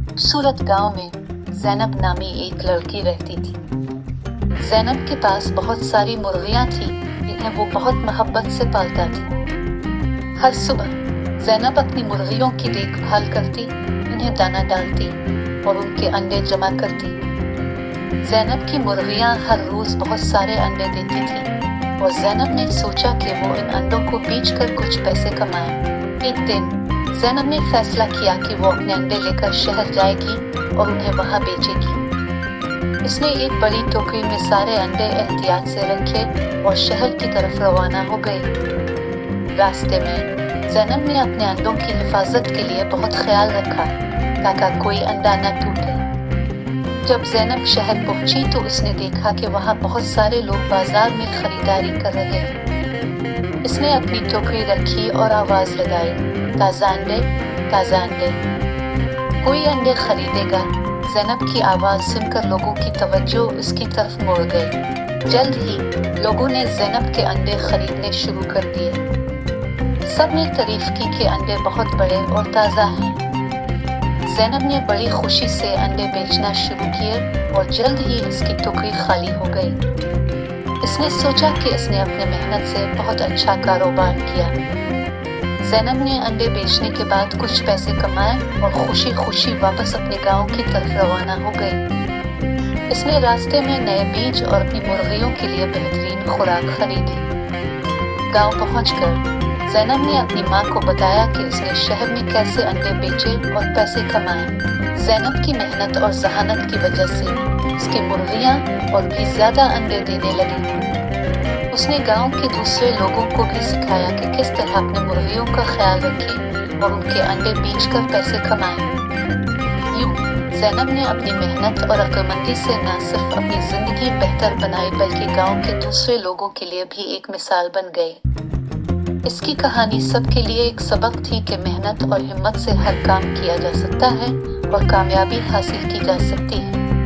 खूबसूरत गांव में ज़ैनब नामी एक लड़की रहती थी। ज़ैनब के पास बहुत सारी मुर्गियां थीं, जिन्हें वो बहुत मोहब्बत से पालता था। हर सुबह ज़ैनब अपनी मुर्गियों की देखभाल करती, उन्हें दाना डालती और उनके अंडे जमा करती। ज़ैनब की मुर्गियां हर रोज बहुत सारे अंडे देती थीं और ज़ैनब ने सोचा कि वो इन अंडों को बेचकर कुछ पैसे कमाए। एक दिन ज़ैनब ने फैसला किया कि वो अपने अंडे लेकर शहर जाएगी और उन्हें वहां बेचेगी। उसने एक बड़ी टोकरी में सारे अंडे एहतियात से रखे और शहर की तरफ रवाना हो गई। रास्ते में ज़ैनब ने अपने अंडों की हिफाजत के लिए बहुत ख्याल रखा ताकि कोई अंडा न टूटे। जब ज़ैनब शहर पहुंची तो उसने देखा कि वहां बहुत सारे लोग बाजार में खरीदारी कर रहे हैं। उसने अपनी टोकरी रखी और आवाज लगाई, ताज़ा अंडे, ताज़ा अंडे, कोई अंडे खरीदेगा। ज़ैनब की आवाज सुनकर लोगों की तवज्जो उसकी तरफ मुड़ गई। जल्द ही लोगों ने ज़ैनब के अंडे खरीदने शुरू कर दिए। सब ने तारीफ की कि अंडे बहुत बड़े और ताज़ा हैं। ज़ैनब ने बड़ी खुशी से अंडे बेचना शुरू किए और जल्द ही उसकी टोकरी खाली हो गई। उसने सोचा कि उसने अपने मेहनत से बहुत अच्छा कारोबार किया। ज़ैनब ने अंडे बेचने के बाद कुछ पैसे कमाए और खुशी खुशी वापस अपने गांव की तरफ रवाना हो गई। उसने रास्ते में नए बीज और अपनी मुर्गियों के लिए बेहतरीन खुराक खरीदी। गांव पहुंचकर ज़ैनब ने अपनी माँ को बताया कि उसने शहर में कैसे अंडे बेचे और पैसे कमाए। ज़ैनब की मेहनत और जहानत की वजह से उसकी मुर्गियाँ और भी ज्यादा अंडे देने लगी। उसने गांव के दूसरे लोगों को भी सिखाया कि किस तरह अपने मुर्गियों का ख्याल रखें और उनके अंडे बेचकर पैसे कमाएं। यूं ज़ैनब ने अपनी मेहनत और अक्लमंदी से न सिर्फ अपनी जिंदगी बेहतर बनाई बल्कि गांव के दूसरे लोगों के लिए भी एक मिसाल बन गई। इसकी कहानी सबके लिए एक सबक थी कि मेहनत और हिम्मत से हर काम किया जा सकता है और कामयाबी हासिल की जा सकती है।